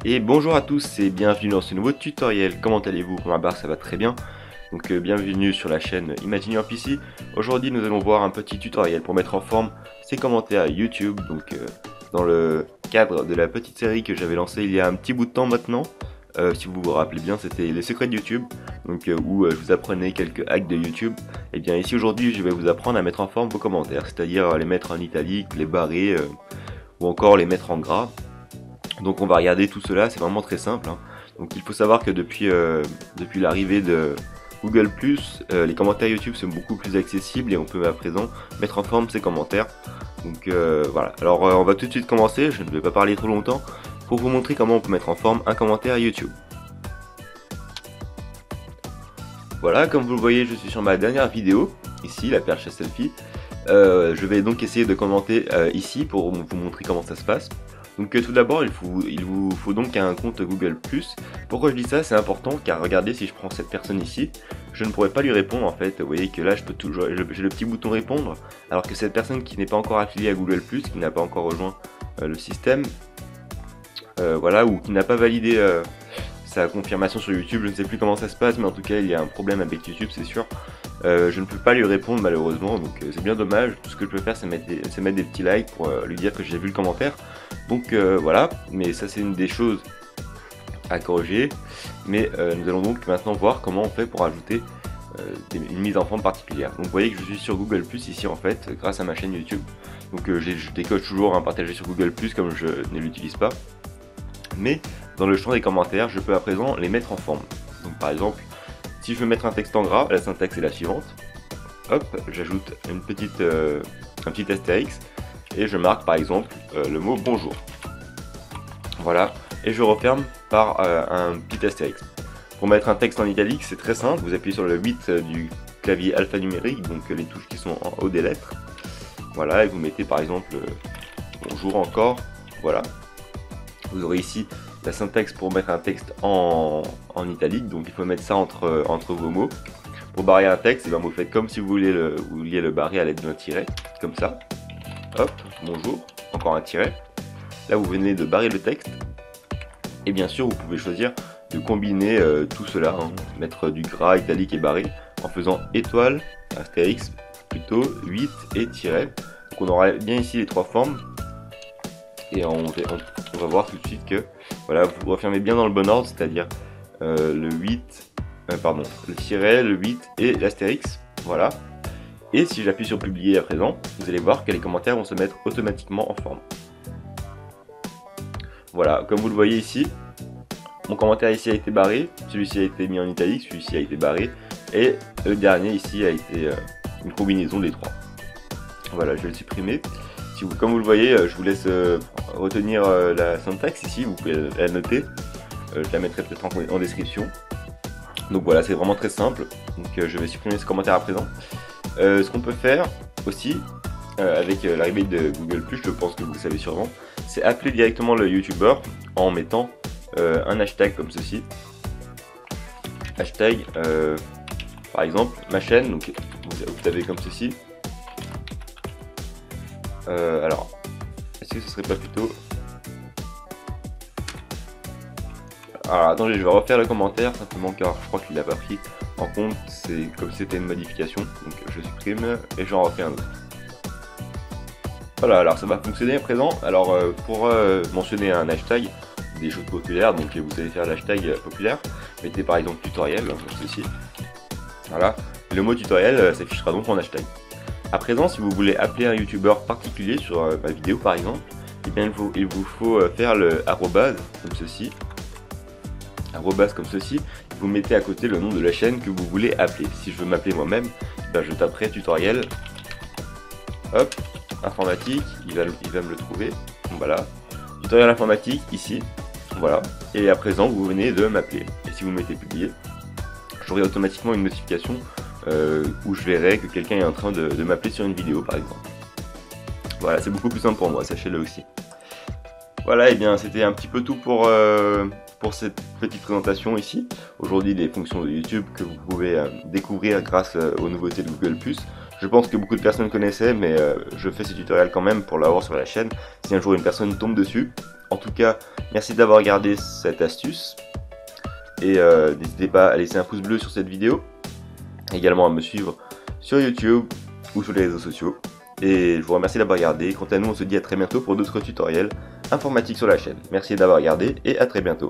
Et bonjour à tous et bienvenue dans ce nouveau tutoriel. Comment allez-vous? Pour ma part ça va très bien. Donc bienvenue sur la chaîne Imagine Your PC. Aujourd'hui nous allons voir un petit tutoriel pour mettre en forme ces commentaires YouTube. Donc dans le cadre de la petite série que j'avais lancée il y a un petit bout de temps maintenant. Si vous vous rappelez bien, c'était les secrets de YouTube, donc où je vous apprenais quelques hacks de YouTube. Et bien ici aujourd'hui je vais vous apprendre à mettre en forme vos commentaires, c'est-à-dire les mettre en italique, les barrer ou encore les mettre en gras. Donc on va regarder tout cela, c'est vraiment très simple, hein. Donc il faut savoir que depuis l'arrivée de Google+, les commentaires YouTube sont beaucoup plus accessibles et on peut à présent mettre en forme ses commentaires. Donc voilà, alors on va tout de suite commencer, je ne vais pas parler trop longtemps, pour vous montrer comment on peut mettre en forme un commentaire YouTube. Voilà, comme vous le voyez, je suis sur ma dernière vidéo, ici, la perche à selfie. Je vais donc essayer de commenter ici pour vous montrer comment ça se passe. Donc tout d'abord, il vous faut donc un compte Google+. Pourquoi je dis ça? C'est important car regardez, si je prends cette personne ici, je ne pourrais pas lui répondre en fait. Vous voyez que là, j'ai le petit bouton répondre, alors que cette personne qui n'est pas encore affiliée à Google+, qui n'a pas encore rejoint le système, voilà, ou qui n'a pas validé sa confirmation sur YouTube, je ne sais plus comment ça se passe, mais en tout cas il y a un problème avec YouTube, c'est sûr. Je ne peux pas lui répondre malheureusement, donc c'est bien dommage. Tout ce que je peux faire, c'est mettre des petits likes pour lui dire que j'ai vu le commentaire. Donc voilà, mais ça c'est une des choses à corriger. Mais nous allons donc maintenant voir comment on fait pour ajouter une mise en forme particulière. Donc vous voyez que je suis sur Google+, ici en fait, grâce à ma chaîne YouTube. Donc je décoche toujours un partager sur Google+, comme je ne l'utilise pas. Mais dans le champ des commentaires, je peux à présent les mettre en forme. Donc par exemple, si je veux mettre un texte en gras, la syntaxe est la suivante. Hop, j'ajoute un petit astérix et je marque par exemple le mot bonjour. Voilà, et je referme par un petit astérix. Pour mettre un texte en italique, c'est très simple, vous appuyez sur le 8 du clavier alphanumérique, donc les touches qui sont en haut des lettres. Voilà, et vous mettez par exemple bonjour encore, voilà. Vous aurez ici la syntaxe pour mettre un texte en italique, donc il faut mettre ça entre vos mots. Pour barrer un texte, et bien vous faites comme si vous vouliez le barrer à l'aide d'un tiret, comme ça. Hop, bonjour, encore un tiret. Là vous venez de barrer le texte. Et bien sûr vous pouvez choisir de combiner tout cela, hein, mettre du gras, italique et barré, en faisant étoile, astérix, plutôt 8 et tiret. Donc on aura bien ici les trois formes. Et on va voir tout de suite que voilà, vous refermez bien dans le bon ordre, c'est-à-dire le tiret, le 8 et l'astérix, voilà. Et si j'appuie sur publier à présent, vous allez voir que les commentaires vont se mettre automatiquement en forme. Voilà, comme vous le voyez ici, mon commentaire ici a été barré, celui-ci a été mis en italique, celui-ci a été barré, et le dernier ici a été une combinaison des trois. Voilà, je vais le supprimer. Comme vous le voyez, je vous laisse retenir la syntaxe ici, vous pouvez la noter, je la mettrai peut-être en description. Donc voilà, c'est vraiment très simple, donc je vais supprimer ce commentaire à présent. Ce qu'on peut faire aussi, avec l'arrivée de Google+, je pense que vous le savez sûrement, c'est appeler directement le YouTuber en mettant un hashtag comme ceci. Hashtag, par exemple, ma chaîne, donc vous tapez comme ceci. Alors, est-ce que ce serait pas plutôt... Alors attendez, je vais refaire le commentaire simplement car je crois qu'il n'a pas pris en compte, c'est comme si c'était une modification, donc je supprime et j'en refais un autre. Voilà, alors ça va fonctionner à présent. Alors pour mentionner un hashtag, des choses populaires, donc vous allez faire l'hashtag populaire, mettez par exemple tutoriel, comme ceci. Voilà, le mot tutoriel s'affichera donc en hashtag. À présent, si vous voulez appeler un youtubeur particulier sur ma vidéo par exemple, eh bien, il vous faut faire le arrobase comme ceci. Arrobase comme ceci, vous mettez à côté le nom de la chaîne que vous voulez appeler. Si je veux m'appeler moi-même, ben, je taperai tutoriel, hop, informatique, il va me le trouver, voilà, tutoriel informatique ici, voilà, et à présent vous venez de m'appeler. Et si vous mettez publier, j'aurai automatiquement une notification où je verrai que quelqu'un est en train de m'appeler sur une vidéo par exemple. Voilà, c'est beaucoup plus simple pour moi, sachez-le aussi. Voilà, et bien c'était un petit peu tout pour cette petite présentation ici. Aujourd'hui, des fonctions de YouTube que vous pouvez découvrir grâce aux nouveautés de Google+. Je pense que beaucoup de personnes connaissaient, mais je fais ces tutoriels quand même pour l'avoir sur la chaîne, si un jour une personne tombe dessus. En tout cas, merci d'avoir regardé cette astuce, et n'hésitez pas à laisser un pouce bleu sur cette vidéo, également à me suivre sur YouTube ou sur les réseaux sociaux. Et je vous remercie d'avoir regardé. Quant à nous, on se dit à très bientôt pour d'autres tutoriels informatiques sur la chaîne. Merci d'avoir regardé et à très bientôt.